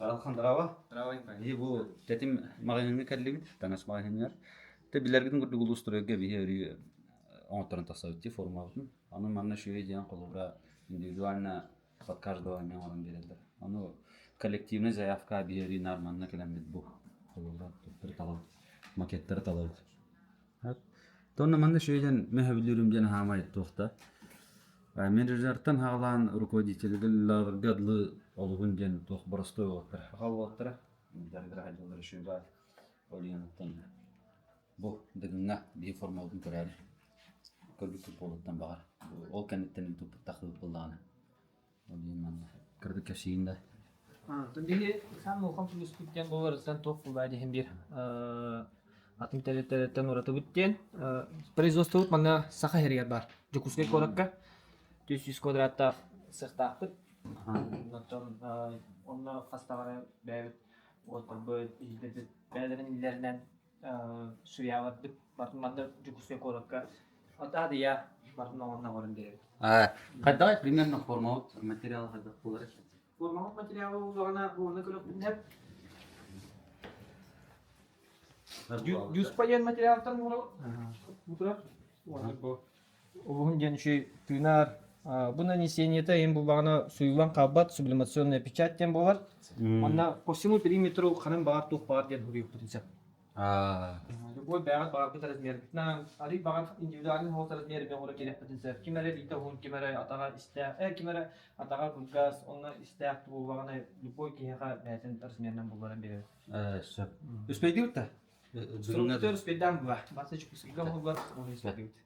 Аралхан драва. Драва инпай. И бу тетим магазинге келлибит, таңас магазиннер. Те билергидин гурду гулустурга бихери онторын тасавити формабытын. Аны манна шуе диян колубра индивидуально под каждого мен орын берилдер. Аны коллективный заявка бихери нарманна келембит бу. Колубра туттыр талабыт. Макеттер талабыт. Тонна манна шуе диян мехабилюрüm диян хамай тоқта. Менеджерден хағалан руководителгілер гадлы олығын ден тоқ бұрыстой оқтыр. Хақал оқтыр. Дәргір әлділер үші бар. Олиянықтан бұл дігіңа бей формалдың көрәрі. Көрбі көп болуттан бағар. Ол кәнеттен ютубы тақылып болдағаны. Олиyan манна. Кірді кәшейінде. Тіндегі сан олқам сүліс бүттен болар, сан тоқ бұл бәдеген бір атын тәреттен ораты бүттен. Производство бұт манна сақа хергер бар. Жүкускай коракка. 200 квадратта сықтақпыт. Онна қастағаны бәйбіт отыр бөйт, еждебіт, бәлерін илерінен сұяват бүт. Бартын манда жүкісе коракка. Атады я, бартын оңанна орын береді. Қайдағай примерно формауыт материалы қайдақ болар? Формауыт материалы олағына орны көлік бүндеп. Жүз пайын материалықтан мұтырар. Оғын ден үші түйінар. Бұл нанесениеті ең бұл бағана сұйылан қабат, сублимационная печать ден болар. Онна по всему периметру қанын бағар тоқ бағар ден хүрейіп бүтінсеп. Любой бағар бағар бұт размер. Арик бағар индивидуалин холт размері бен ғора керек бүтінсеп. Кемері бита ғын, кемері атаға істәқ, кемері атаға күлгаз, онна істәқ бұл бағана любой кейеға бәтін размерінен боларын береді. Үспейді өтті? Структур үспейден бұға. Басы жүкісігі ғылғар, оны үспейді өтті.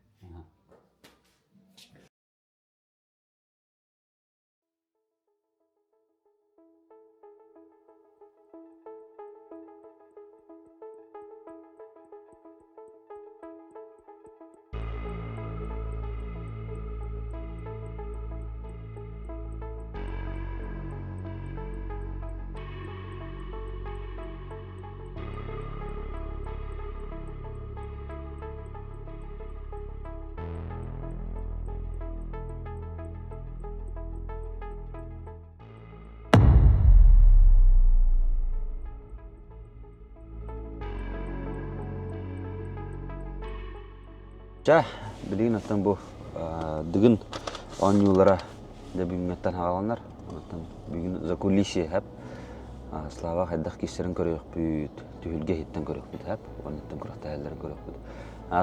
Жа, білейін аттан бұл дүгін 10 юлара да бүгінметтен хағаланар. Бүгін закулисия әп. Слава қайдақ кестерін көрек бүт, түйілге хеттен көрек бүт әп. Онеттен көректі әлдерін көрек бүт.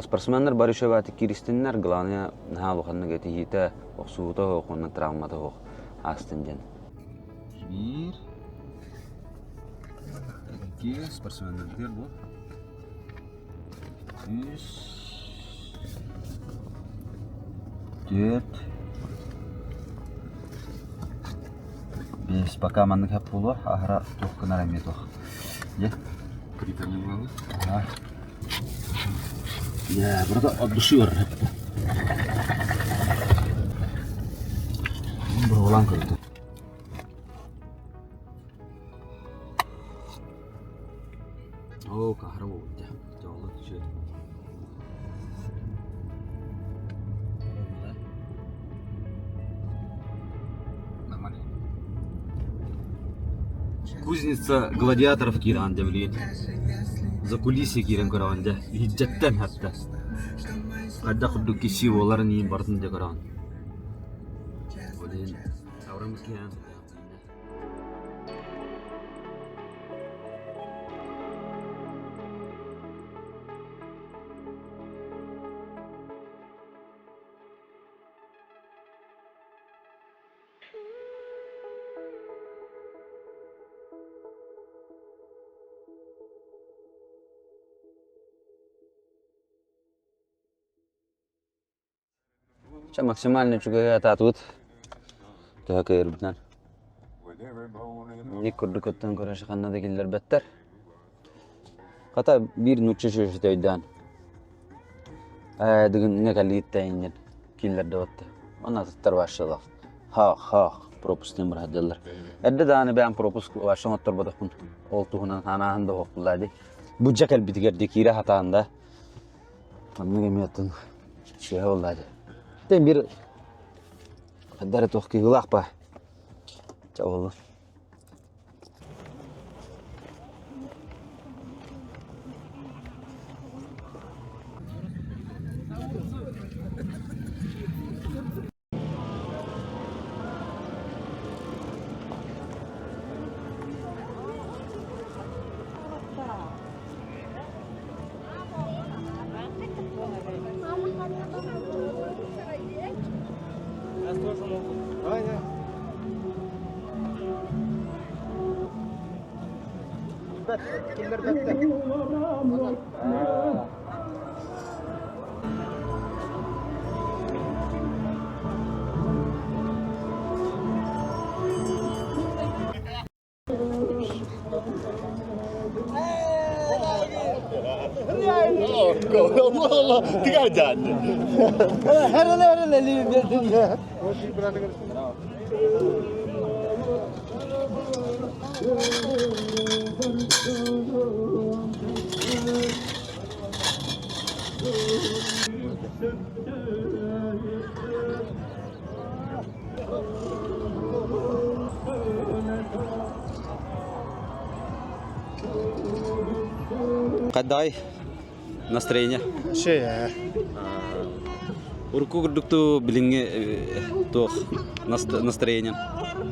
Спортсменлер бар үші бәті керістінлер, ғылания нағал оқанына кәті хеті оқсуыта оқ, онын травмата оқ астын ден. Bir, iki, спортсменлер бұл. 4 5 пока маннык хеп болу ахра тоққынар әме тоқ. Кританы болу. Burada отдуши бар хеп. Бұл olan kırdı. Kahra oldu. Jolly düşüyor. Кузница гладиаторов киран девлин. За кулиси киран караванда. Хиджаттан хатта. Кадда худду киши оларын ин бартын де караван. Олин аврамыз киян. Максимально чугая татут. Так ербитнен. Ник көрдүкөттөн көрөшү канада келдер беттер. Ката бир нуччу шөштөйдөн. Дигин не калиттейин келдерде отты. Ана туттар башылак. Пропустим бар хадалар. Эдде даны бен пропуск башын оттор бодокун. Ол тугунан анаанда окулады. Бужа келбитигерди кире хатаанда. Анны эметтин şey oldu. Den bir kadar tohki gılaq ba. Çavulu. Кадай настроение. Şey, Урку гурдукту билинге тох настроение.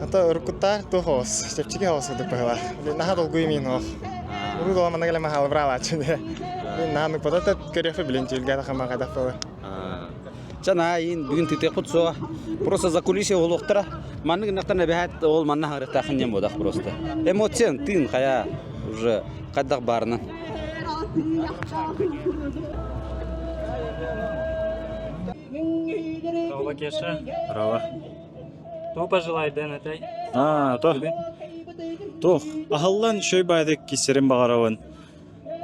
ата уркута тухос, чепчиге хос гэдэг байла. Нахад олгүй минь хох. Уруу доо манагла махал брала чүнэ. Намайг бодоод кэрефэ блинчил гада хамаа гадах бай. Жана ин бүгүн тетек кутсоо. Просто за кулисия олуктара. Маннык нактана бехат ол манна харыта хынем бодах просто. Эмоциян тын кая уже кадак барны. Рава Кеша. Рава. Кто пожелает, да, Натай? То. То. Ахаллан шөй байдык кисерин багаравын.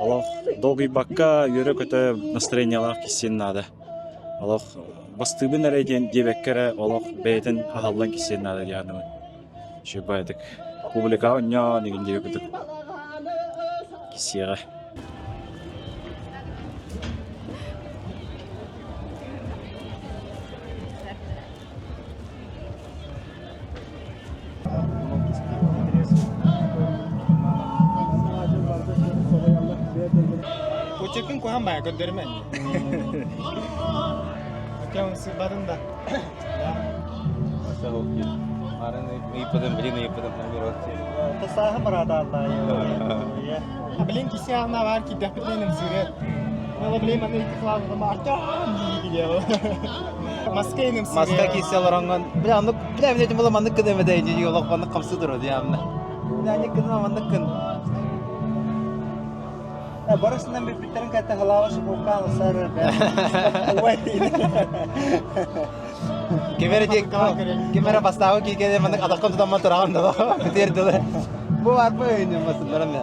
Аллах долгий бакка йөрө көтө настроениялар кисен нада. Аллах бастыбын әрейден дебеккере Аллах бейтен ахаллан кисен нада янымын. Шөй байдык. Публика ня деген дебек көтөк. Кисега. Почекин кохан бая көдөрмөн. Акам сыбадын да. Тасаха барада Алла я. Блин кисе ана бар ки дапленим сүрет. Мала блин маны ихлааны марта. Маскайным сүрет. Маска киселер анган. Бля, аны бля мен айтам маннык кеде дейди, юлак маннык камсы турды ямны. Бля, аны кеде маннык кын. Барысынан bir biterin kata halawası bokal sarı. Кемера бастагы ки кеде маннык адакка тутама турган да. Битерди. Бу бар бу эне масаларым я.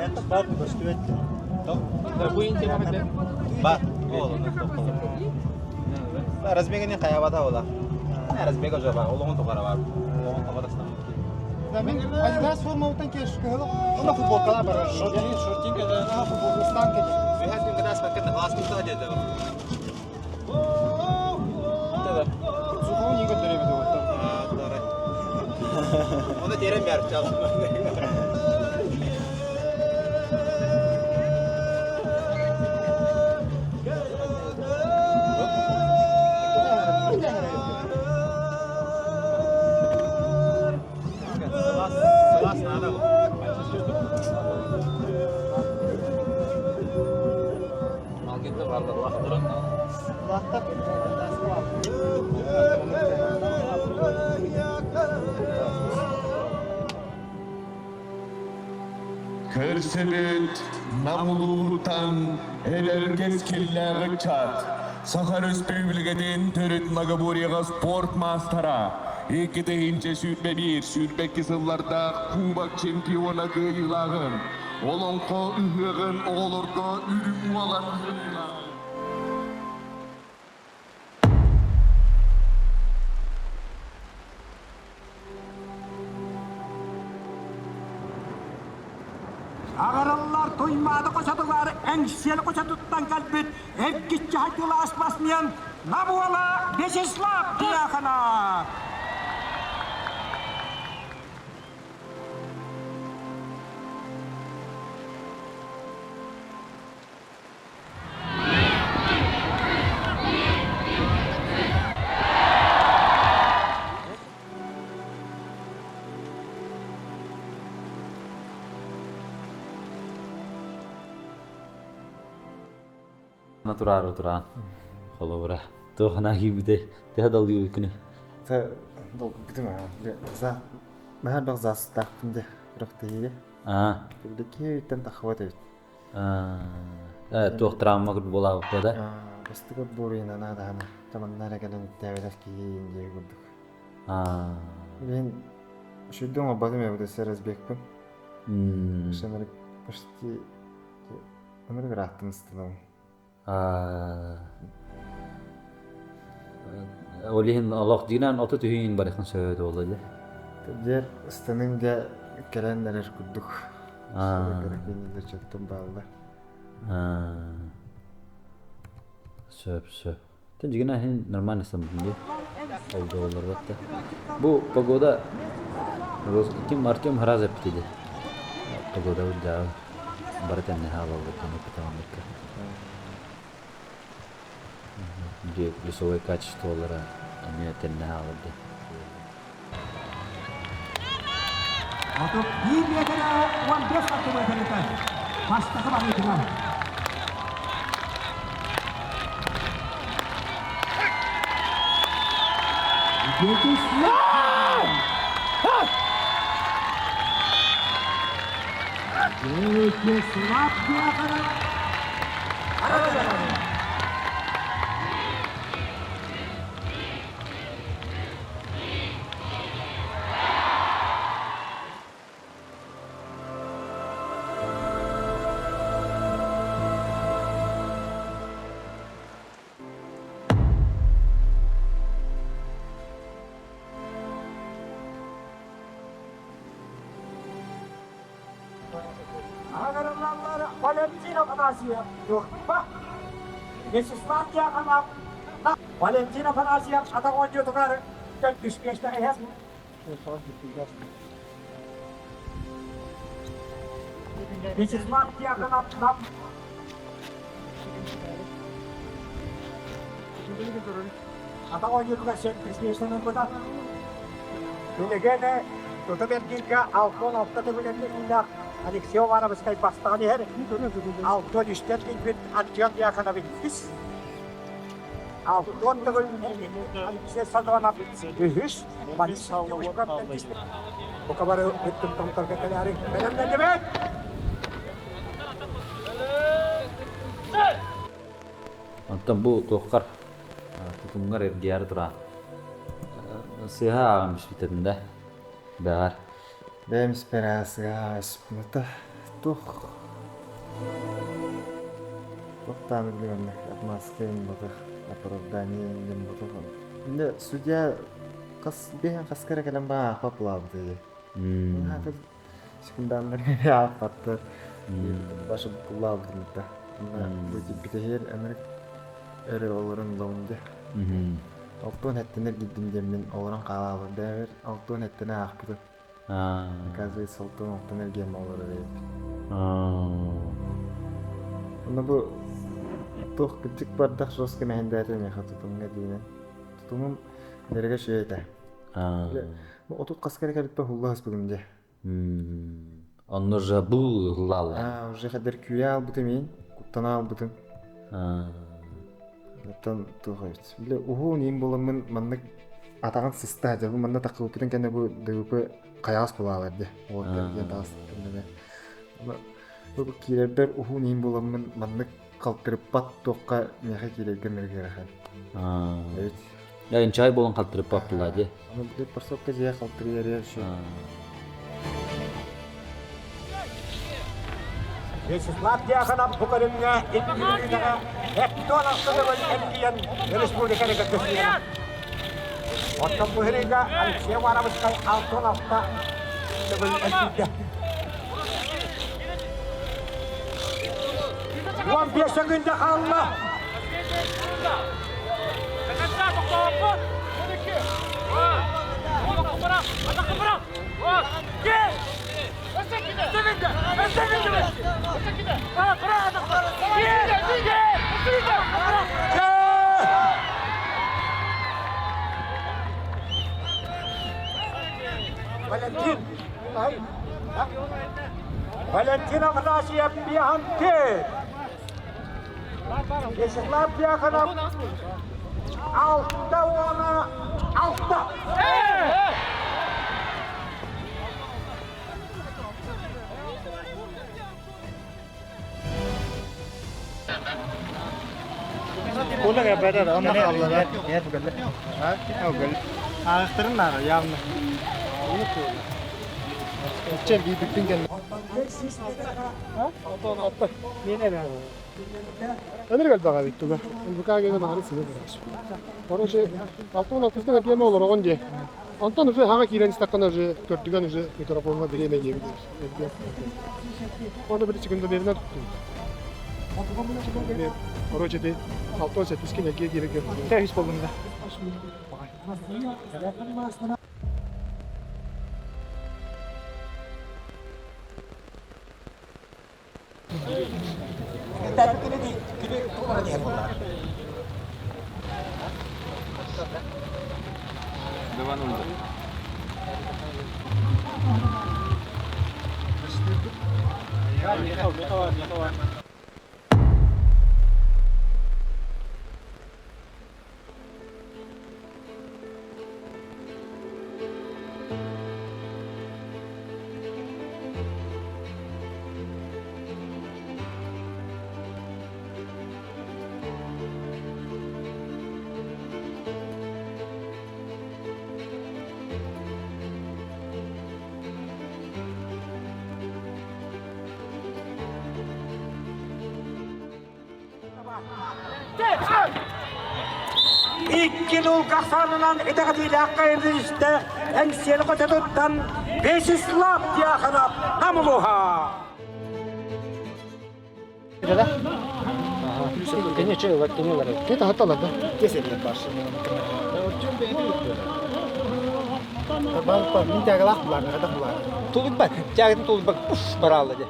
Это бабы бастывает. Ба. Разбегани каябата ола. Разбега жоба, олоң тугара бар. Олоң табарасына. Мен Adidas forma utan keş kehlo. Ona futbolkalar var. Yani şortinge de futbolistan ke. Her gün biraz pakette aslında dedi. Suhun yigo dörebilir o. Doğru. Onu derim yer çaldım. Körsebet, namulutan, elerges kelleri çat. Sakar Respublikadan törüt Nagaburiyaga sport mastara. İki deyince sürbe bir, sürbe kısımlarda Kubak çempiyonatı yılağın. Olonko ühüğün, olurda ürün olan yılağın. Ağaralılar toymadı koşadılar, engşeli koşadıktan kalbit, evgitçi hakkılı asmasmayan, Nabuala Beşislav diyakana. Natural. Холовра. Tuhana gibi de. Daha dalıyor yükünü. Та долгудым аа. За махар баг зас тахтынды. Бирок тейге. Билдеки тем тахват эт. Тух травма gibi bola da. Бастыга бурина надана. Таманнара келен тәвелер кийин дей гудук. Мен шүддөң абадым эбде серезбекпин. Шемерик почти өмүр граттын стылым. Олиһин Аллах динан аты түйин барыхын сөйдө болду. Дер станыңда келендер гудук. Керекенде чөктүм балда. Söp. Тенжигина хин нормально самбинде. Oldu olur hatta. Bu pagoda roz kim Артем Харазов dedi. Pagoda udah baratan ne hal oldu bunu pitamamlık. Dia весовое качество олара они тenne hal oldu. Untuk di media One Best atau media pasti kembali dengan Slap dia karena Valentino Panasiya yok bak. Geçişler ya kanap. Valentino Panasiya atak oyuncu tukar. Tek düşmeşte ehas mı? Geçişler ya kanap. Atak oyuncu tukar tek düşmeşte ne kadar? Böyle gene tutabelginga alkol hafta tebelinde indah. Alexio var ama skay bastani her. Alton işlettik bir antiyan yakana biliriz. Alton da böyle Alexio salvana biliriz. Manis sağlamışlar. O kadar ettim tam targetleri arayın. Benim ne demek? Antam bu tohkar tutungar ergiar tura. Seha almış bitende. Bağır. Benim esperança esputa. Tuh. Там главное атмосфера вот оправдание им вот. Да, судья бехан каскара калам ба хаплавды. Хатыр секундандар я фатты. Башы булавды да. Bu bitehir Amerik ere оларын лонде. Алтон хаттенер гиддим демен оларын калалы дәвер. Алтон хаттена акпыды. Оказывается, алтон алтонер гем олары дейт. Оны bu тух кичик бардак жоске мәһендәте меха тутумга дейин. Тутумум нерге шейта. Бу отут каскара калиппа хуллас бүгүнде. Онно же бу хуллалы. Уже хадер күйал бутемин, куттана бутем. Тан тухайт. Биле уху ним боламын маннык атаган сыста жабы манда такылыптын кене бу дөпө каягас булаларды. Вот деген тас. Бу килердер уху ним боламын маннык калтырып пат токка меха килергенерге рахат. Evet. Ya inçay bolon kaldırıp baktılar. Ama bir de parsokka jiya kaldırıyor ya şu. Geçişler ya kanap bu kadınla etkilerine hep dolaştırdı böyle etkiyen Respublika'da gösteriyor. Ortam bu heriga Alexia var ama kay altın hafta böyle etkiyen. Ulan bir günde Allah. Valentin, Valentina Panasiya Piahante. Yesiklar Piakanap 6'da 10'a 6'da. Kolla ya bedar amma kallar. Ne bu geldi? Ha? Ne bu geldi? Ağıstırın nar yağını. Çem bir bütün geldi. Ha? Atla. Yine ne? Ömer geldi baga bitti be. Bu kagede nahari sile biraz. Короче, алтын алтыста нәтиҗә olur оған де. Антон уже хага кирен стакан уже көртүгән уже микрофонга береме геби. Оны бер секундда беренә туттым. Короче, де алтын сәтискә нәгә кирәк. Тәһис булганда. İkili ulkasanından etekatiyle hakka edilişte ensiyeli koçatuttan Beşislav diyakanap namuluha. Кете хаталарда. Keselim başı. Bak bir tane laf bular, ne bular. Tulup bak, cağın tulup bak, puf baralı de.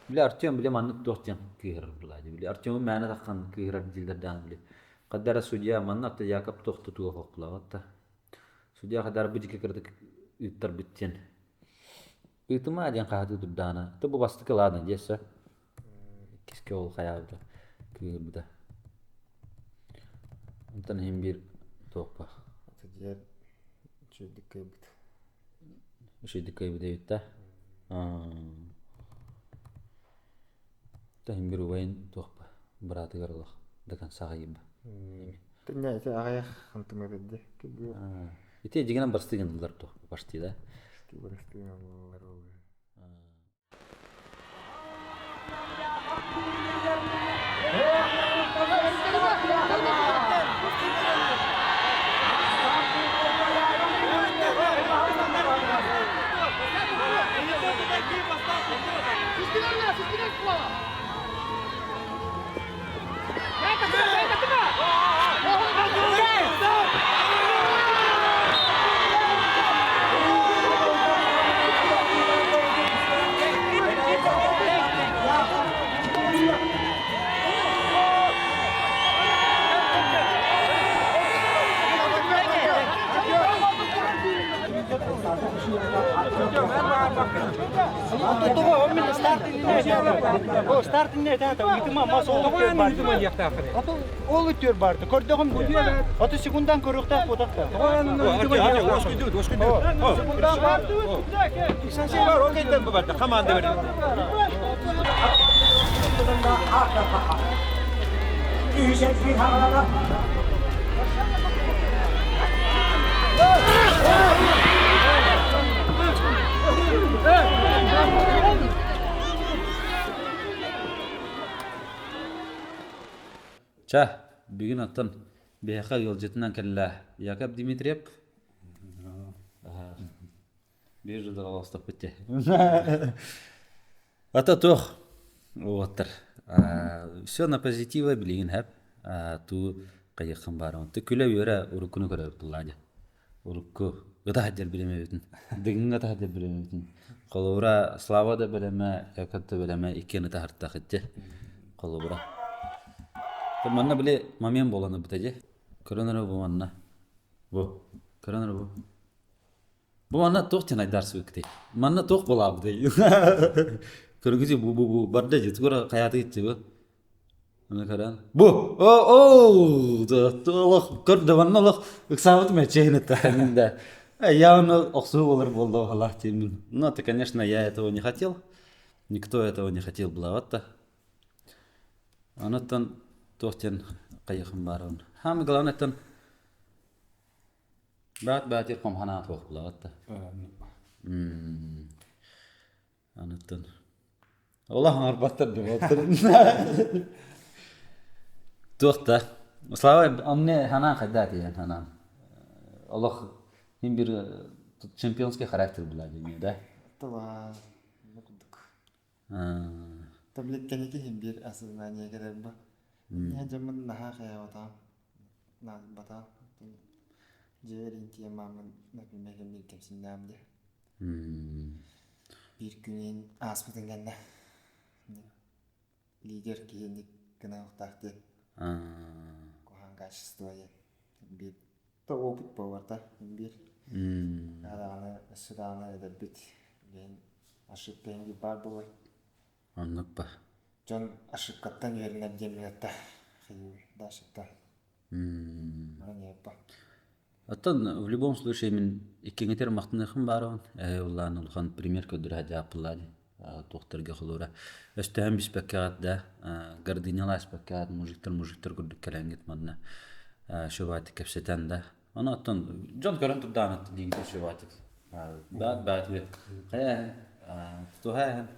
Bile Artyom bile manlık dostyan kıyır buladı. Bile Artyom'un mağana takkan kıyırar dillerden bile. Kadara Sudiya manlık da yakıp tohtu tuğu hokla. Hatta Sudiya kadar bıcık kırdık yuttar bitken. Yutuma adiyan kahadu durdana. Tabi bastı kıladın jessa. Kiske ol hayavda. Kıyır bu da. Ondan hem bir tohpa. Diğer çocuk kaybıt. Şey dikkat bir yutta. Tahim bir ubayin tohpa. Beratı garlah. Dekan sahib. Tanya itu ayah hantu meredi. Kebu Itu jangan berstigan toh pasti dah. beresti ngamlar. Ол өтер барды. Көрдөгім де. Аты секундан көрөктәк бодакта. Çah, bugün atan BHK yolcetinden kella Yakab Dimitriyev. Bir yıldır alastık bitti. Ата тох. Оттыр. Все на позитиве билген хәп. Ту кайыккан барым. Ты күләп йөрә, урукны күрә булады. Урукку гыда хәдер белеме битен. Дигин гыда хәдер белеме битен. Калура слава да белеме, якатты белеме икене тахыртта хитте. Калура. Манна биле момент боланы битеже. Көрөнөр бу манна. Бу. Көрөнөр бу. Бу манна тох тен айдарсы бекти. Манна тох болабы дей. Көргүзү бу барда жетгөр каяты кетти бу. Аны каран. Бу. О, толох көрдө манналык ыксабыт мечейне тагында. Я он оксу болор болду Аллах тимин. Ну, ты, конечно, я этого не хотел. Никто этого не хотел блаватта. Анаттан тохтен кайыкым барын. Хам главнеттен бат ирком хана тох блаватта. Анаттан Аллах арбаттар деп отыр. Тохта. Слава амне хана кадати хана. Аллах им bir чемпионский характер булады мен да. Тала нукдук. Таблеткен эки хим бир осознание керек ба. Я жаман наха хаята. На бата. Жерин темамын например мен кемсинамды. Bir günün asmıdın ganda. Lider kiyenlik gına uqtaқты. Kohan качествоя. Bir то опыт боларда. Bir Adana sıranı edebit. Ben aşık bengi бар болай. Anlık Жон ашык каттан yerine cemiyette. Хейу дашыкта. Мане ба. Аттан в любом случае мен иккеңетер мактыныхым барын. Улланы улхан пример көдүр хаҗа апылады. Тохтырга хулура. Өстәм биспеккат да, гордыняла спеккат, мужиктер күрдүк келеңгет манна. Шуват кепсетен да. Аны аттан жон көрөн турдан атты дигде шуват. Бат бе. Кая туха.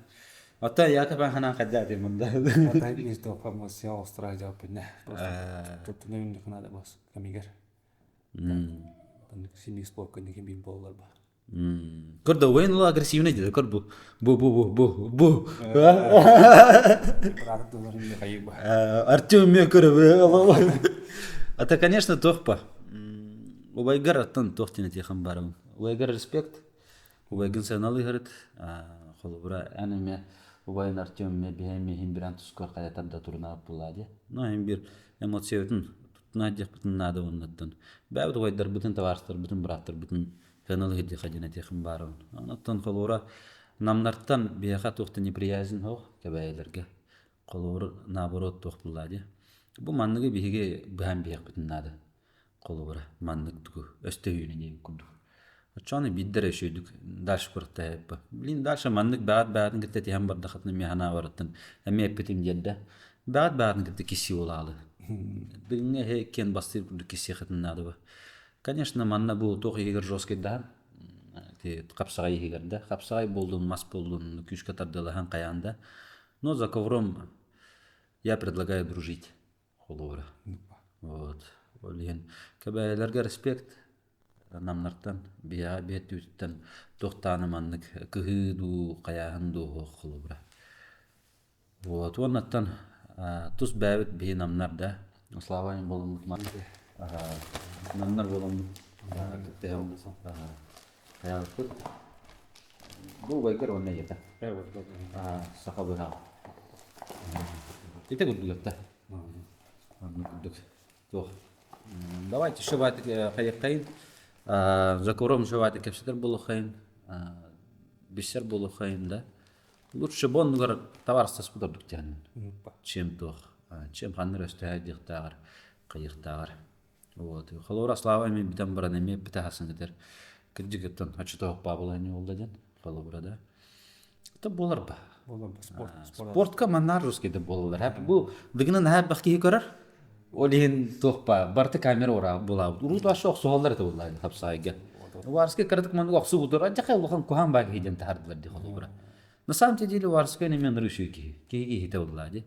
Ата Яков хана кадады мында. Ата бир топа мосия Австралия жауап берди. Просто топтун önünde кынада бас камигер. Синий спорт көндөгөн бир боллар бар. Көрдө ойынлы агрессивный деді, көр бу. Артем мен көріп. Это, конечно, тохпа. Убайгар аттан тохтене тихан барым. Убайгар респект. Убайгын сеналы гырыт. Холубра әнеме убайын Артем мен бихеме химбиран тускор каятан да турна булады. Но химбир эмоциятын тутна жакпытын нада оннаттан. Бәбит убайдар бүтүн таварстар, бүтүн браттар, бүтүн Феналы хиди хадина тихим барын. Анаттан колура намнартан бияха тухты неприязнь хох кебайлерге. Колура наоборот тух булады. Бу манныгы биге бәһәм бияк битен нада. Колура маннык тугу өстөйүнө дем курдук. Ачаны биддер өшөйдүк. Даш курта. Блин, дальше маннык баат гитте тиһам барда хатны механа бараттан. Эме эпетим дедде. Баат гитте киси болалы. Дыңе хекен бастыр курдук киси хатны нада. Конечно, манна бу тох егер жесткий да. Те капсагай егерде. Капсагай болдун, мас болдун, күч катардылахан каянда. Но за ковром я предлагаю дружить. Холура. Вот. Олен. Кабайлерге респект. Намнартан бия бетүттен тохтаны маннык кыһыду, каяһынду холура. Вот. Оннаттан тус бәбит бие намнарда. Славаем болун маннык. Намнар болон тем хаялык. Бу байгар онна ята. Сахабыга. Ите гудугатта. Гудуг. То. Давайте шеват хаяккайн. Закуром шеват кепсетер болухайн. Бисер болу хайында. Лучше боннугар товарстас будардык тянын. Чем тох. Чем ханыр өстө дихтагар, кыйыктагар. Вот. Холора слава ми битен баран эме битахасын кетер. Киржигеттен ачытоок бабыланы олдаден. Холобурада. Это болар ба. Спортка манар русскийде болалар. Хәп бу дигинен хәп бакки көрөр. Олин тохпа барты камера ора була. Урут ашок соолдар да булла хапсайга. Варске кырдык ман оксу будур. Ажакай улхан кухан баг хиден тардылар ди холобура. На самом деле варске не мен русуки. Кеги хите булла ди.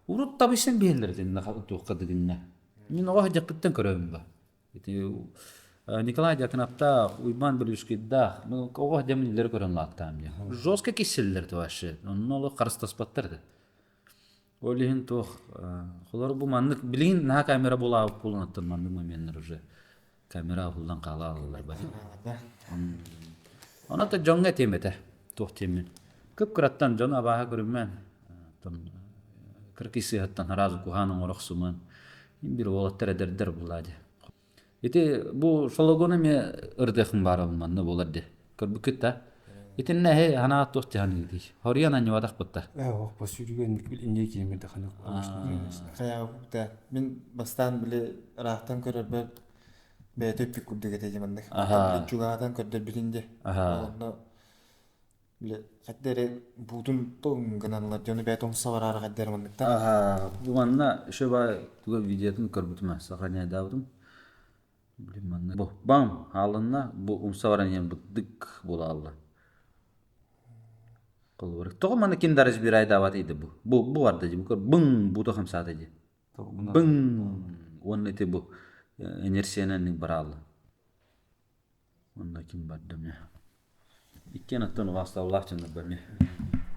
Урут табышын бейлерден на тохка дигинне. Мен ого жакыттан көрөм ба. Николай Дьяконапта уйман билүшкидда ого демилер көрөн лактам ди. Жостко киселлер туашы. Онноло карыстаспаттарды. Олин тох холор бу маннык билин на камера була пулнаттан манны моменттер уже камера булдан кала алалар бар. Ана та жонга темете тох темен. Көп кыраттан жона баха көрүммен. Тон кыркиси хаттан разы куханын ороксуман. Бир олаттар дердер булади. Ити бу шологономия ырдыхын барылманны боларды. Көрбүкүтта. Итинне хе хана тох тяны ди. Хорияна не вадах бутта. По сүйрген инде кемеде хана. Каябыта мен бастан биле рахтан көрөр бәтөп пик күддеге тежемендик. Чугадан көрдөр билинде. Онда биле каддере бутун тоңгананлар жөне бәтөң саварар каддер мындыкта. Бу манна шоба туга видеотун көрбүтмө сакания давдым. Билим манна. Бу бам алынна бу умсаваранен бутдык бола алды. Кылбыр. Тогы мана ким дарыз бир айда бат иди бу. Бу барды ди. Бу бың бу тохам саат иди. Бың онны те бу инерциянын баралы. Онда ким бардым я. Иккен аттан васталлахчыны берме.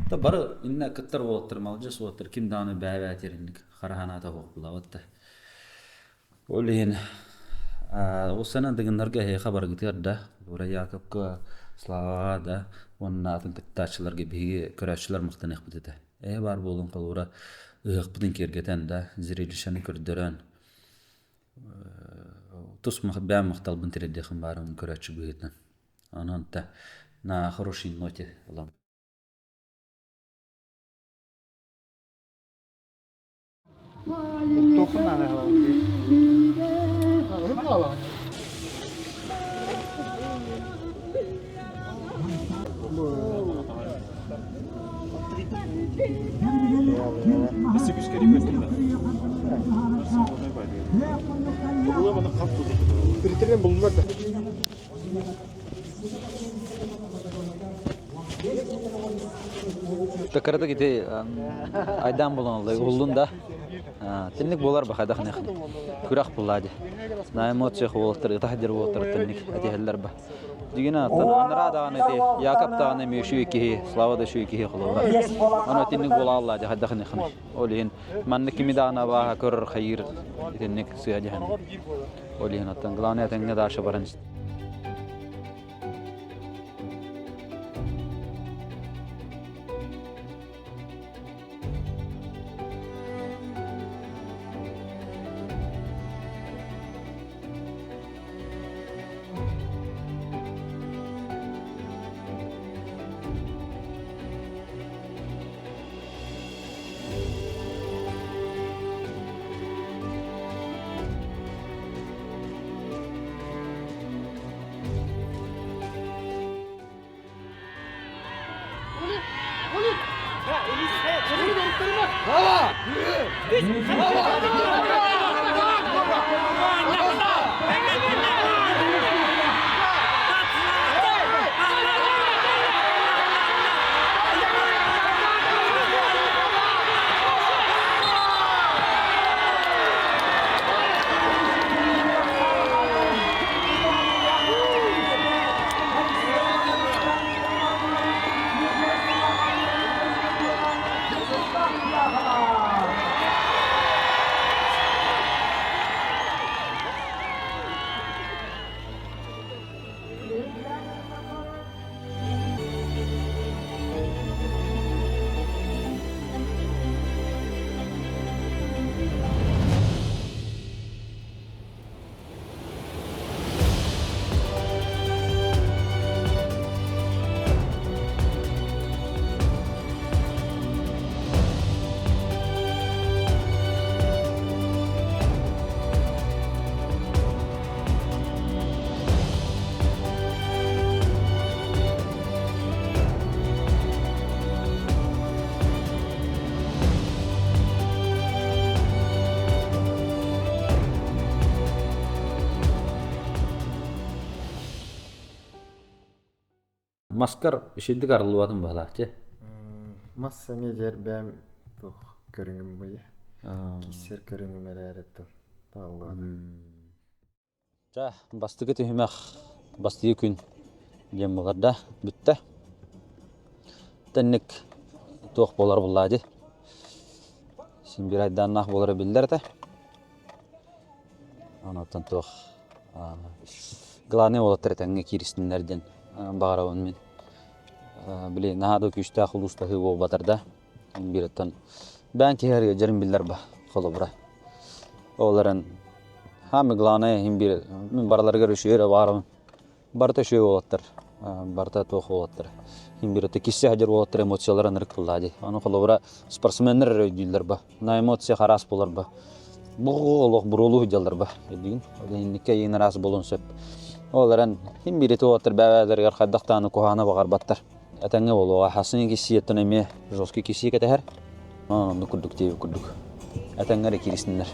Та бары инне кыттар болуптур малжас болуптур. Ким даны бәбәтеринник караханата кок булабытты. Олин осанан дегенлерге хабар гытерда. Бура Якобка Слава да онна атын кыттачыларга биги көрөчүлөр мыктан экбитете. Бар болун калура ыкпытын кергетен да зрелищаны көрдөрөн. Тус бәм мактал бинтередехин барын көрөчү быйтын. Анан-та на хорошей ноте алам. Биртерен булмак да. Такарда ките айдан болонлай улунда. Тинник болар бахада хнех. Күрак булади. На эмоциях болтыр, тахдир болтыр тинник атехлер ба. Дигина танара даганы Якоб даганы мешуйки, Слава да шуйки холора. Ана тинник бола Алла да хадахны хны. Олин манны кимидана ба көр хайр тинник суяжан. Олин аттан главное тенге даша баран. Маскар işindik arılıvatın bala, çe. Масса медиар бәм тух көрүнгүм бые. Кисер көрүнгүм элереттен. Талла. Ça, bastıgı tühümek, bastıgı gün diyem bularda, bitti. Tennik tuğ bolar bulladı. Şimdi bir aydan nah bolar bildir de. Ondan tuğ. Glane olatır tenge kiristinlerden bağıravun men. Bile naha da küçte xulusta hıvo batırda. Bir aydan ben teheriye jerim bildir ba, xolubra. Oların Hamı glane hem bir min baralar görüşüyor varım. Barta şey olatır. Barta toh olatır. Hem bir de kişi hacer olatır emosiyalar nırık kılladı. Onu kolabora sportsmenler ödüller ba. Na emosiya haras bolar ba. Bu Allah burulu hıcalar ba. Edin. Nikke yeni ras bolun sep. Oların hem bir de olatır bavalar yarkadaktanı kohana bakar battar. Atenge bolu hasın kişi yetenemi joski kişi keteher. Onu kuduk diye kuduk. Atenge kiristinler.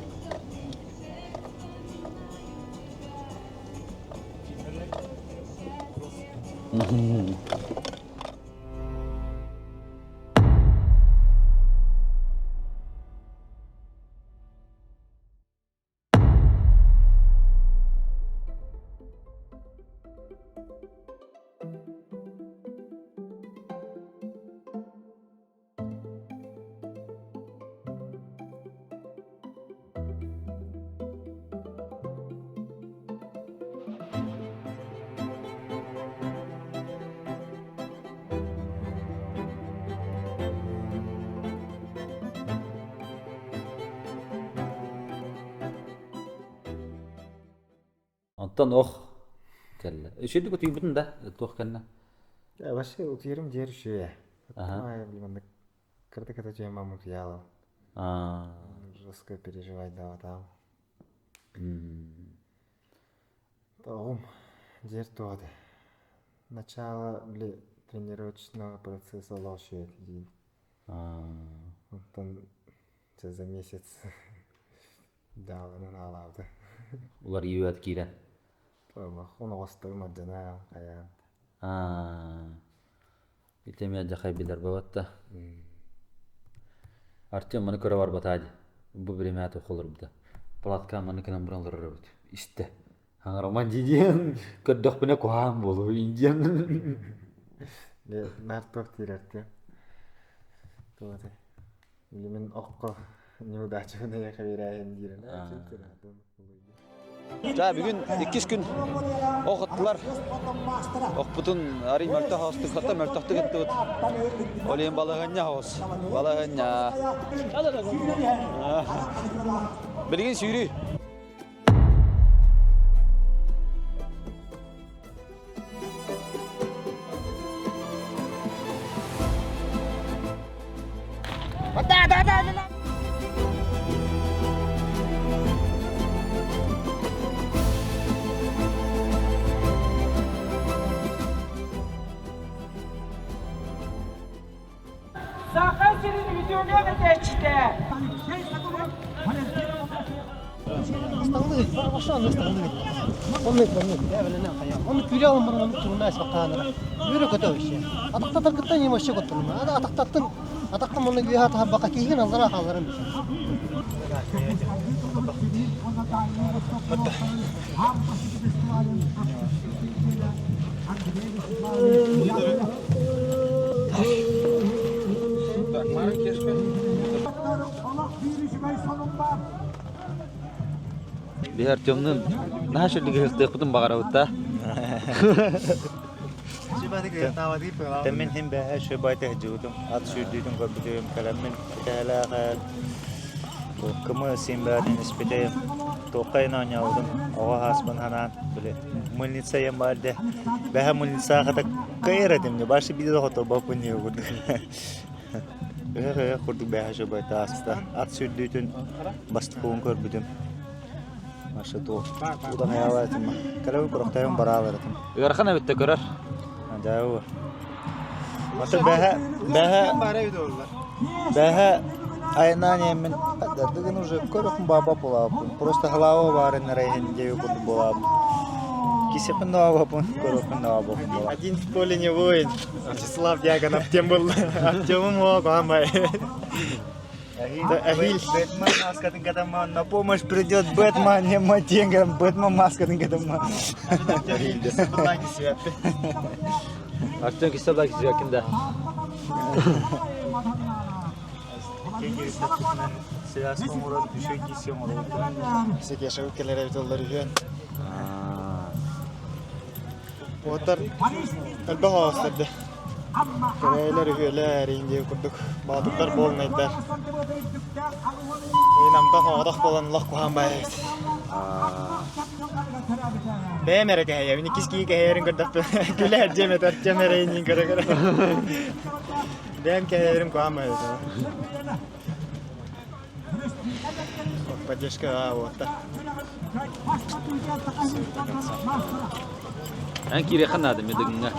Ondan kelle. Şimdi kutuyu budun da kelle. Ya başka utuyorum diğer şu ya. Ay bilmem kırda cema mutiyalo. Жестко переживать да там. Том жер тоды. Начало бли тренировочного процесса лошадь. Ondan за месяц дал на алады. Ular yiyor kiren. Tamam, onu göstermedene kaya. İtemiye cakay bilir babatta. Artyom bana köre var bataydı. Bu bir emeğe olur bu da. Palatka bana kenen buran lırır öt. İşte. Hangraman cidiyen. Köddok bine kuham bolu. İndiyen. Nartok direkt ya. Tuh deh. Limen okko. Neudachını yakavirayım diye. Ja, bugün 2 gün okuttular. Okputun ari möltah hostuk hatta möltahты gitti. Olien balaganya hos. Balaganya. Bilgin sürü. Sakın senin videoya geçti. Onu küre alın bunu turunda esbaqanı. Yürü kötü işe. Atakta tarkıttan yema şey götürme. Ada ataktan onu güya ta baqa kiyin azra hallarım. Bir Artyom'un nah şöyle hırstık putun bağıra utta. Temin hem ben şu bayta hıcudum. At sürdüydüm gördüğüm kalamin. Tehlaka. Kamu simbarin ispite. Tokayna oynayalım. Oğa hasbın hanan. Böyle mulnitsa yambarda. Ben mulnitsa kadar kayıradım ya. Başı bir de hoto bakın ya burada. Kurduk ben şu bayta asla. At sürdüydüm. Bastık oğun gördüm. Maşallah. Bu da hayatım. Kalau kurang beraber. Yarkana bitti görer. Jauh. Masa Бәһә айнания мен дәдеген уже көрөкм баба була. Просто халава барын район дәю курды була. Кисепин новопун, коропин новопун. Один в поле не воин. Вячеслав Дьяконов тем был Артемом Обамой. Бэтмен маскатын катаман, на помощь придет Бэтмен, не Матинграм, Бэтмен маскатын катаман. Артем кисебла кисебкинде. Сейчас помрут еще кисем урод. Всякие шагукелер битоллар үйен. Отар албаға остарды. Көрәйлер үйелер инде күрдік. Бағдықтар болмайдар. Инамда қоғадақ болан лақ қоған байыз. Бәмәрі кәйе, мені кискейі кәйерін көрдіқті. Күләр жемет, жемерейінен көрі. Бәм кәйерін қоған байыз. Поддержка отта. Эн кире қанады медігіңе.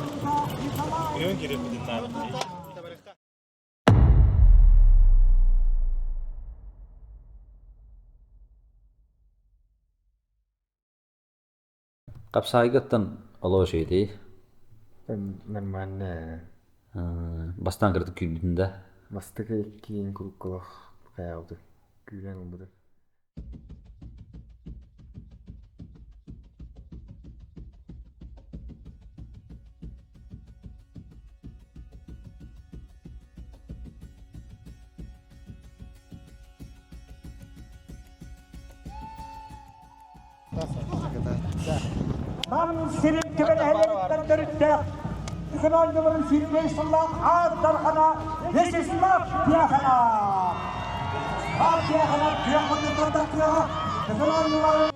Үйен керек бұдын Қапсайғыттан олау şeydi. Нормально. Бастан кірді күйлітінде. Бастығы кейін күріккілік қаяуды. Күйлен ұлбыды. Tam senin tümen helekten dörütte. Kınan numarın sirkeyi sallam ağır darhana. Nesesillap diyakana. Ağır diyakana diyakana dördak. Kınan numarın.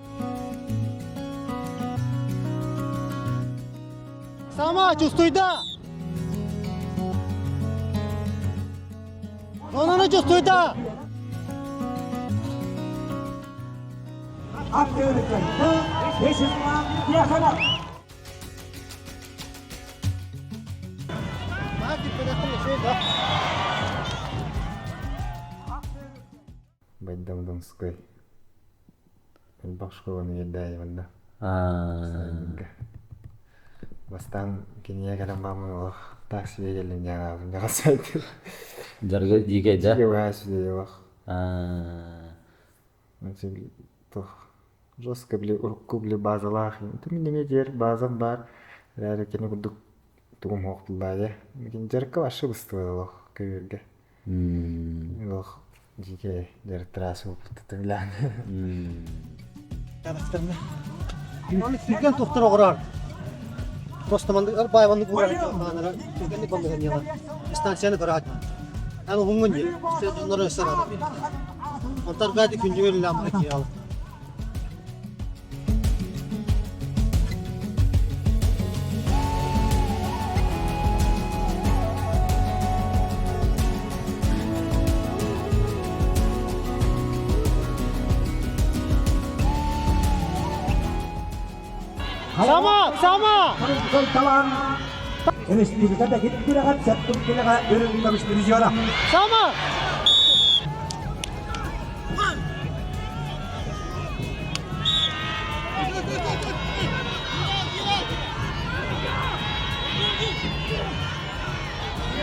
Сама, чувствуй, да? Он чувствует, да? Akdörükten. Nesesillap diyakana. Байдамдың скай. Мен бақшқыланы елдәй банда. Бастан кенеге кәлем бамын олық. Таксиге келдім жаңағын жағасайды. Жарғы дегейді? Тіге өәсіде олық. Мен тұқ. Жестко біле, ұрыққы біле базалақ. Түміндеме жер, базам бар. Рәрі кені күрдік тұғым оқтылдайды. Мен жарыққа башы бұсты олық көверге. Олық жеке жер трасы өпілді түмілән. Қазақстанды. Оны сүйген тоқтыр оғырар. Просто байванды көрер. Сүйгенді көмеген ела. Станцияны көрер. Әні ғұңын жер. Нұры өсірады. Онтар ғайды күнжі өлі ләмді кей алып. Sama! Kalan. Respublikada gittiğine sertifikaya ürünlemiş bir vizyona. Sama!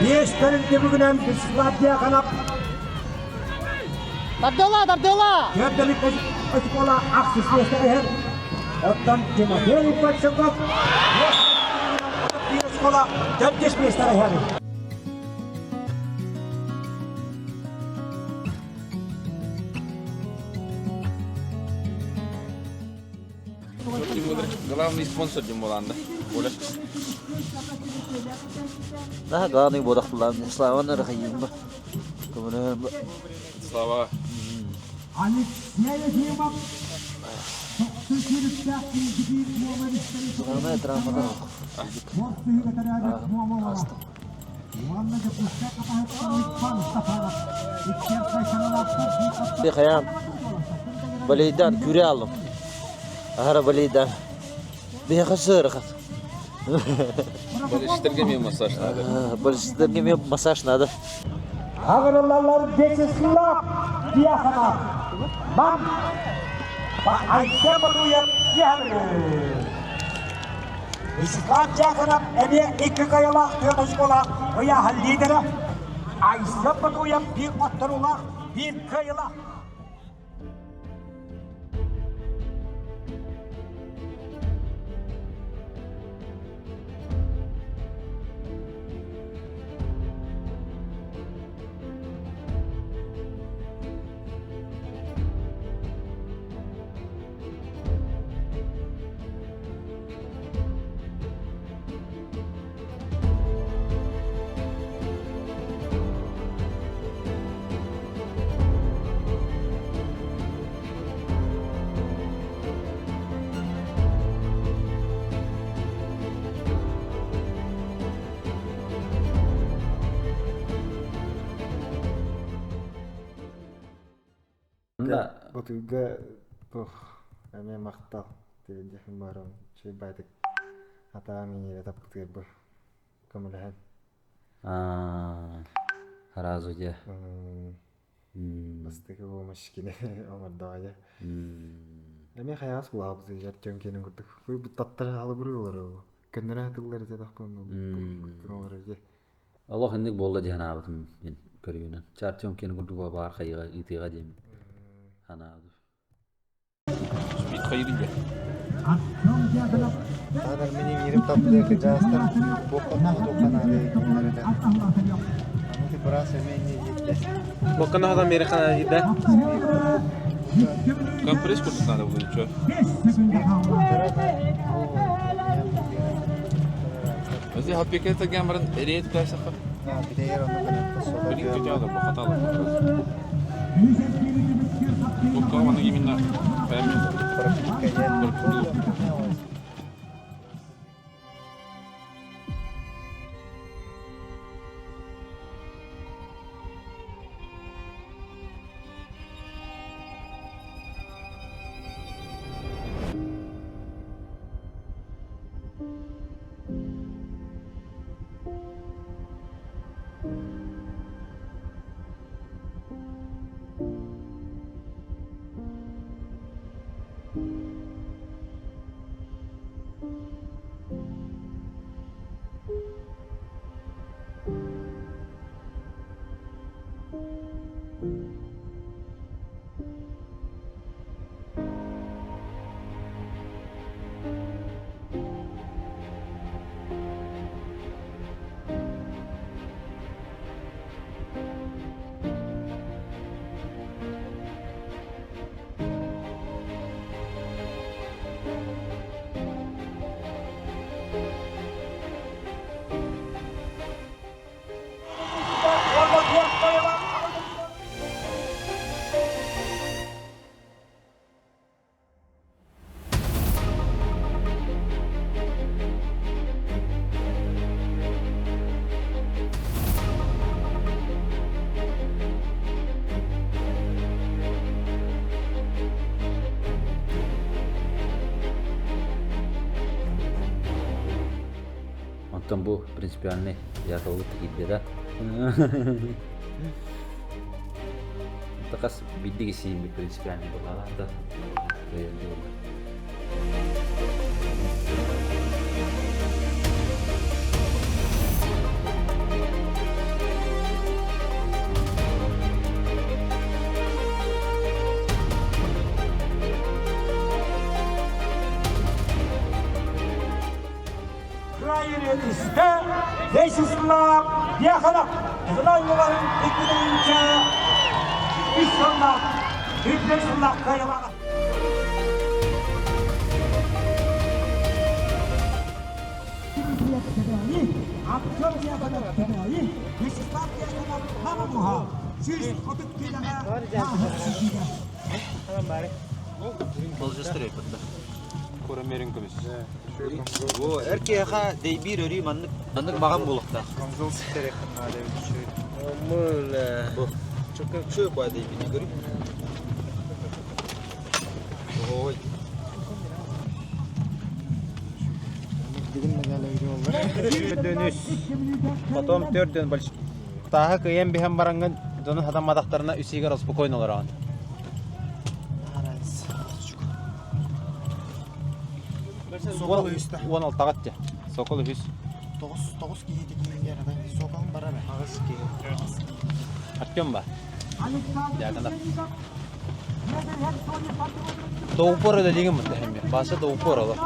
Beşlerinde bugünen bir Slavya kanap. Dardola! Yöndelik açık ola aksis beşleri her. Ottan Timothy Patsakov. Bir sekolah 4 beşleri her. Главный спонсор Димоланда. Nah, gani bodak pulang. Selama nara kayim ba. Kemudian Слава. selama drama dah. Bir kayam. Balidan küre aldım. Ahara balidan. Bir kasır kat. Balıştırga mı masaj nadı? Balıştırga mı masaj nadı? Ağırlar geçesinler diyakana. Ben Ayşe Batu'ya diyelim. Вячеслав Дьяконов эме 2 кайылақ 4 болақ ұяғы лидері. Айсы бұтуя 1 оттырулақ 1 кайылақ. Бутуйга эме мактал деген барам чүй байтык ата мени тапкыр бу көмөлөһөн Сразу же. бастыгы болмашкине омардагы эме хаяс булабыз жаттан кенен курдук кой буттаттар алы бурулар кеннера тыллар да такпын Allah indik bolda jahanabım men körüyünen. Çarçon keni gurdu bar xayga itiga dem. Hanadı. Bir kayırınca. Tanar menin yerim tapdı ki jastan bokana dokana de nerede. Anti burası meni gitti. Bokana da Amerika'ya gitti. Kompres kurtuldu bu çöp. Özü hapikete gelmeden eriyet kaçsak. Bir de yer onu kadar Bir iki cağda bu hatalı. Bu kamanı giminler. Ondan bu принципиальный ятылык идде да. Такас биддиги син би принципиальный болгала да. İşte Vячеслав Дьяконов Злайновların ikidince İslamlar, Hübreşullah kayaları. Aktör Dьяконов Fenayı, Vячеслав Dьяконov Hamamuha, Şiş Kotuk Kileme, Tamam bari. Bolcastırıyor burada. Koramerin komisi. Bu erkeğe deybir örüyüm anlık mağam bulukta. Konzol sikerek hadi bir şey. Mule. Bu çok şu bu deybir görüp. Oy. Dönüş. Потом 4 dön больше. Taha kıyem bir hem barangın donun adam adaklarına üsiger uspokojno olarak. Он алтағат те. Сокол үз. 9 киһи дигингер ада сокалын бара бе. Артем ба. Ягында. Тоупор да деген мында хембе. Басы тоупор ола.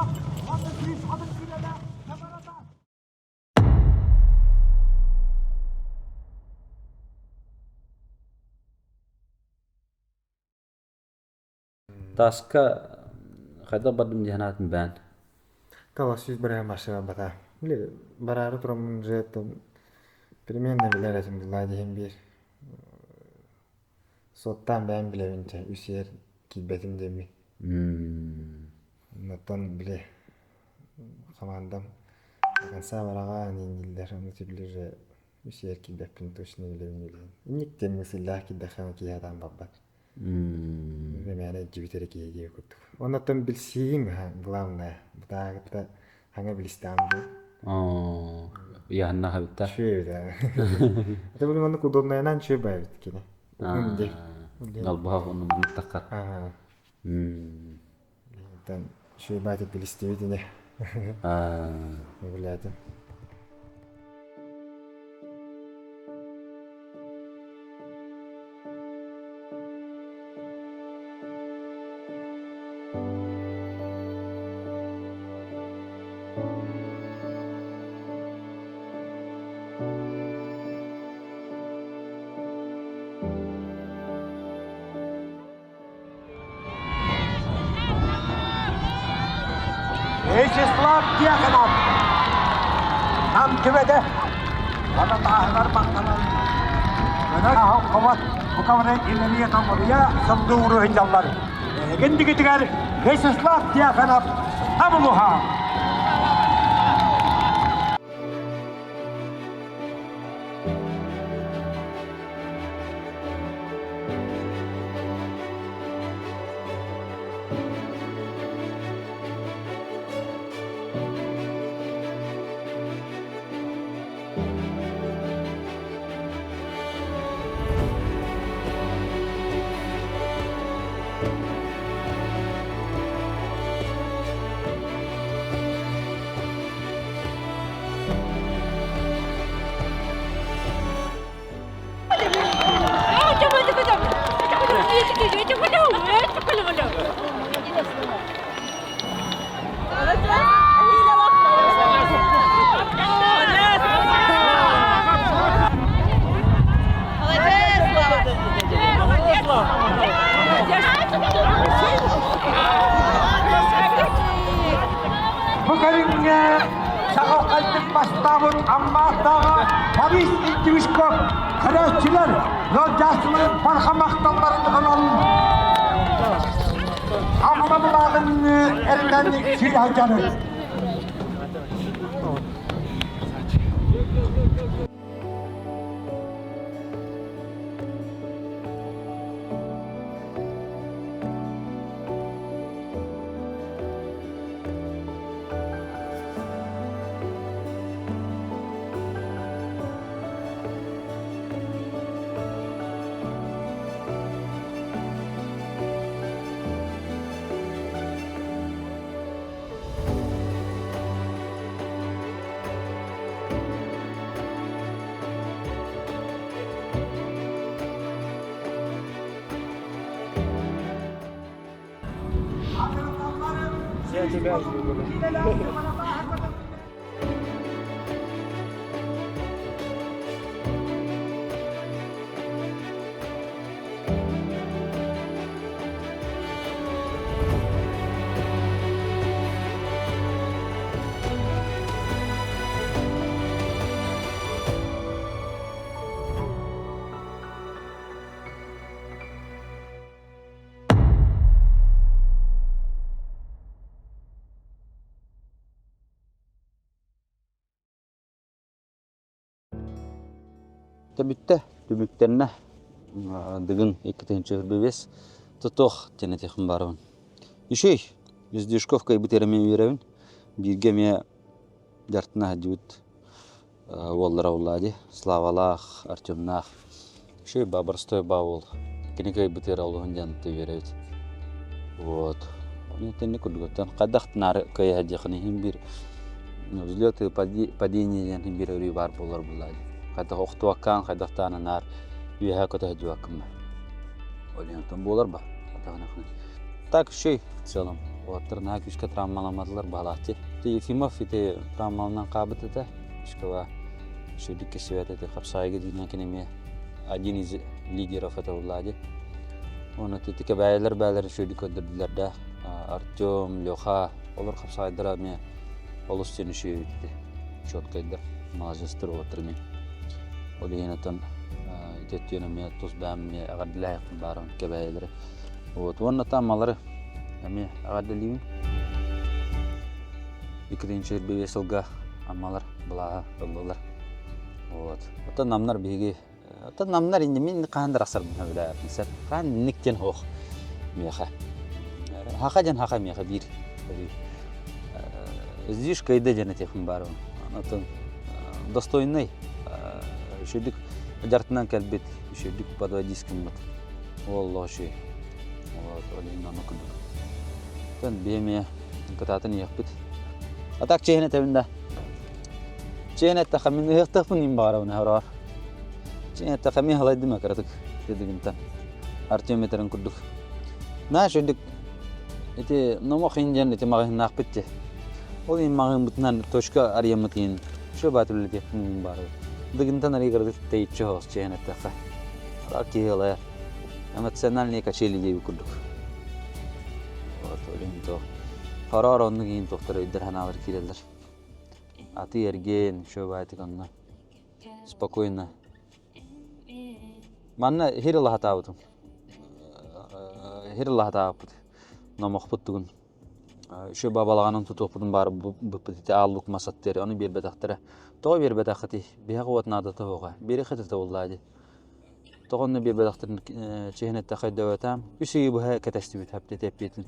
Таска хайда бардым жаһанатын бән. Тала сүз бара машина бата. Биле барары турам жетем. Примерно билересим булай дигән бир. Соттан бән билевинче үсер килбетим деми. Натан биле. Командам. Канса барага ниндилдер аны тиблеже үсер килбетим точно билевин. Никтен мисыллах кидәхан киядам баббат. Мен жибитер киеге көттүк. Онотон билсиң главное. Бутагытта хаңа билистам бу. Яхна хабитта. Шүй да. Это были маны удобнайнан шүй байбит кене. Галбаа оны муттакка. Тан шүй байт билистебит ине. Билетим. Вячеслав Тихонов. Нам кебеде. Бана тағылар мақтанар. Өнер қауат бұқавырын илерге тамырия сымды ұрығын жаллар. Егендігі тігер Вячеслав Тихонов табылуға. Bugün sakal kalplik baştabın ammahtağın polis İltimiskop Kıraççılar Lodjasının parhamaktallarını kanalım. Ammablağın erenlik silahcanı. Табитте түбүктенне дыгын 2-4 тотох тенетехин барыбын. Ишей, Вездешковка битеремен беребин. Бирге ме дартына дют воллара уллади, Славалах, Артемнах. Ишей бабарстой бавул. Кенекай битер алуган жанты беребит. Вот. Ini kudutan kadak narik kayak aja kan himbir. Взлет и падение himbir ribar bolar buladi. Kadak waktu akan kadak tanah nar biha kata juakma. Oleh itu bolar bah. Kadak nak. Так şey selam. Waterna küçük travmalamadılar balahti. Ti fima fite travmalnan qabıtı da şkava şu dikke sevete de kapsayga dinen kineme ajiniz lidera fatawladı. Onu tike baylar şu dikke dediler de Artyom, Lyoxa olur kapsaydıra me oluşsun şu dedi. Çotkaydır. Mazestır oturmen. Oleyinatan itetiyene me tuz bam me agadlah baran kebaylar. Вот wannan tamamları Ами агадалим. Икринчер бевесилга амалар блага боллар. Вот. Ата намнар биги. Ата намнар инде мен кандай асар билер. Мисал, кан никтен хох. Меха. Хакадан хака меха бир. Здесь кайда жанете хм бару. Ата достойный. Шедик жартынан келбет. Шедик подводиским бат. Валлахи. Вот, олин намакуд. Тен беме кататын яхпит. Атак чехне табинда. Чехне тахамин яхтафун барауна харар. Чехне тахами халайды макаратык дедигинтан. Артиометрен кудук. На шедик эти номохинжен эти магын нахпитте. Ол ин магын бутнан точка арияматин. Шу батулле хм барау. Дигинтан ари гардык тейчо хос чехне таха. Ракиела. Эмоциональные качели ей кудук. Олинто карар онны кийин токтор өйдөр ханалар кирелер. Аты эрген шөбө айтык онна. Спокойно. Манна хирла хатабытым. Хирла хатабыт. Номохпуттугун. Шөбө балаганын тутупудун бары буппити аллук масаттер, аны бербетактыр. Тоо бербетакты, бегот нада тоога. Бери хатта боллады. Тоғонны бербетактыр чехнетте кайдабатам. Үсү буга катастыбыт хапты теппетин.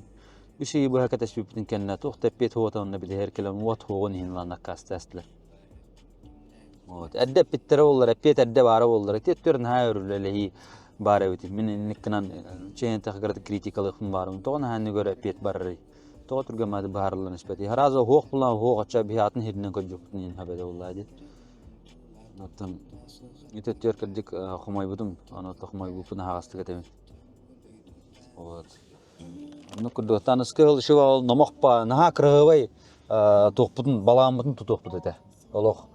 Үсі бұға кәтәспепітін кәніне тұқ тәппет хуатауына біле әр келем уат хуғын хинлана кастастылар. Әддәп біттері олар, әппет әддәп ары олар. Тет түрін ха өрілі бары өтіп. Мен неккінан чейін тәқығырды критикалықын барым. Тоғын әні көрі әппет барыры. Тоғы түргемәді бағарылан іспәті. Хараза хоқ бұлан хоқ атша бихатын херінен көджіптін ен хабәді олады. Оттым, етет түркірдік құмай бұдым. Анатты құмай бұпын ағасты кәтемін. Ну куда таныс кыл шивал номохпа наха крывай тоқпутун баламытын тутоқпут эте. Олох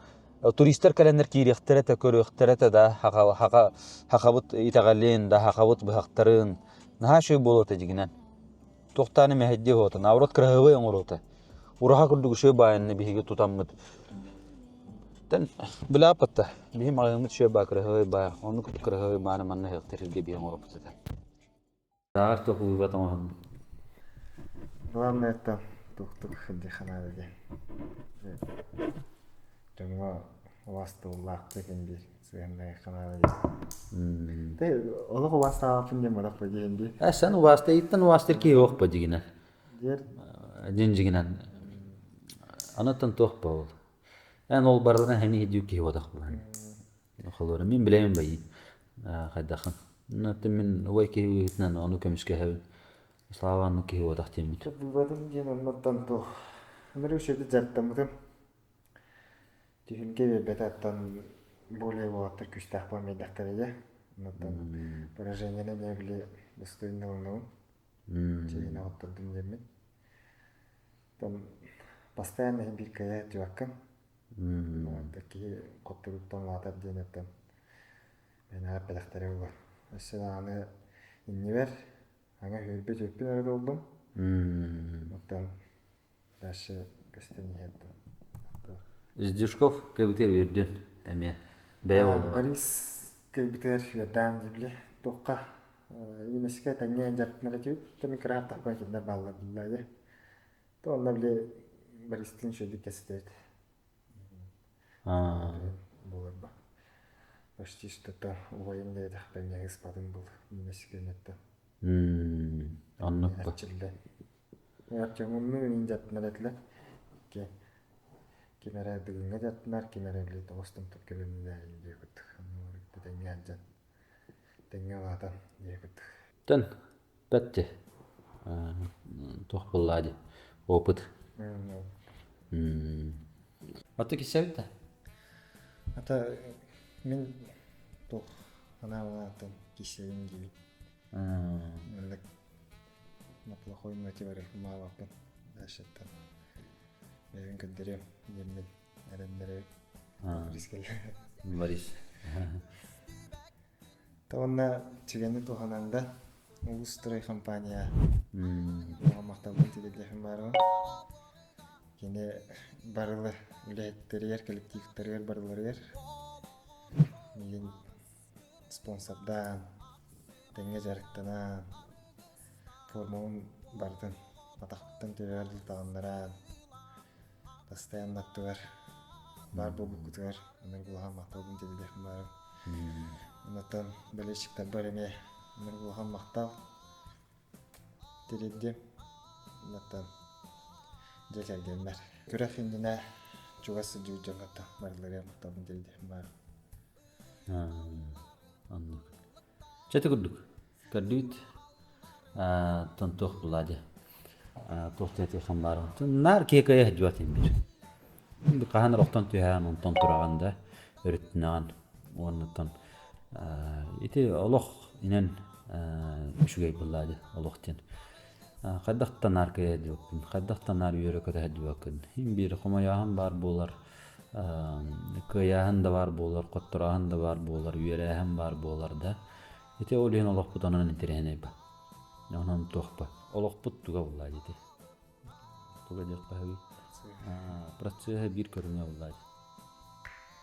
туристтер календар кирехтере те көрөхтере те да хакабут итагален да хакабут бахтарын наха шой болот дигинен. Тоқтаны мехедде хотан аврот крывай оңрота. Ураха курдуг шой байны биге тутаммыт. Тен била патта би магымыт шой ба крывай ба ону крывай баны манна хектерге би оңропут эте. Даар тоқу батаман. Главное это тух-тух диханады. Жаңа вастууллах деген бир сыгындай ханады. Тэ олох вастаапын дем мадак дегенди. Сен васта иттен вастырки жок по дегенен. Дер Динжигенен. Анаттан тох бол. Ол бардан хани хидюки вадак булан. Холора мен билем бай. Хадахын. Наты мен вайки үтнен ану көмүскө хабын. Славану ки вадак темит. Бадым ген оннотан тох. Мэрүү шеди жаттамдым. Тихинге бетаттан более ватыр күстах по медахтарыга. Оннотан поражение не были достойны волну. Чейна оттырдым демен. Там постоянно бир кая жуаккан. Такие коттуруттан ватар денеттен. Мен аппедахтары бар. Аны иннивер аңа хөрбе жөппен әрі олдым. Оттан дәші көстені еді. Издюшков көбітер верден әме бәй олды. Борис көбітер верден дебле. Тоққа емесіке тәңген жартынары кеуіп, тәмі қырағып тақпан кендер балла білді. Тоғында біле Бористің шөйді кәсітеді. Болар ба. Почти что-то военное это хпение господин был на секунду. Аннак ба. Я чамунну инжат наратле. Кемера дигинге жаттынар, кемера биле достум туп келемде дегет. Теңге жат. Теңге ватан дегет. Тен бетте. тох буллади. Опыт. Аты кисәбит та. Ата мен тох ана-ана кисеген gibi. Мендек на плохой ноте бар мавапын. Дашаттан. Мен көндөрөм еммен арендере. Рискел. Борис. Таванна чигенде тухананда улустрой компания. Мактабын телефон бар. Кене барлы үлеттерер, коллективтер барлар. Мен спонсордан теңге жарыктана формуын бардым. Атактан төбөрдү тагындыран. Постоянно тугар. Бар болуп тугар. Мен булган мактабын телефон бар. Онотон белешиктер бар эме. Мен булган мактал теледим. Онотон жекергенler. Көрөк индине чугасы жуужагата барлары мактабын телефон бар. Anladım. Çete kurduk. Kardüt tantoh buladı. Tohtiyati xambarı. Nar kekaya hecvatin bir. Bir kahan rohtan tühan ondan turağanda öğrettiğinden ondan. İti Allah inen şugay buladı Allah'tan. Kaddaqtan nar kaya hecvatin. Kaddaqtan nar yürek öte hecvatin. Him bir xumayahan bar bolar. Kıyahan da var bolar, kotturahan da var bolar, yüreğen var bolar da. İte olihin Allah butanın itirene ba. Yanan tohpa. Allah puttuga vallahi ite. Tuga diyor pahavi. Pratçıya bir körüne vallahi.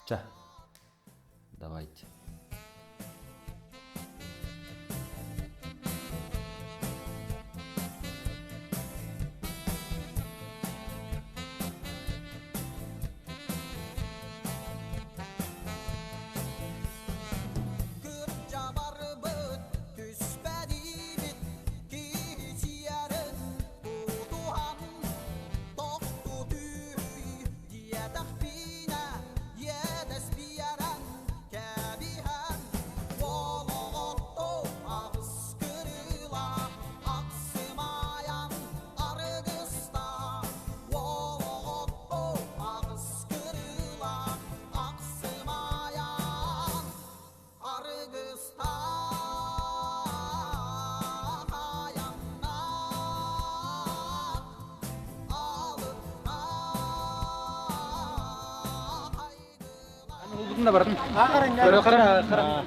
Çah. Давайте. Bunda bardın. Kara.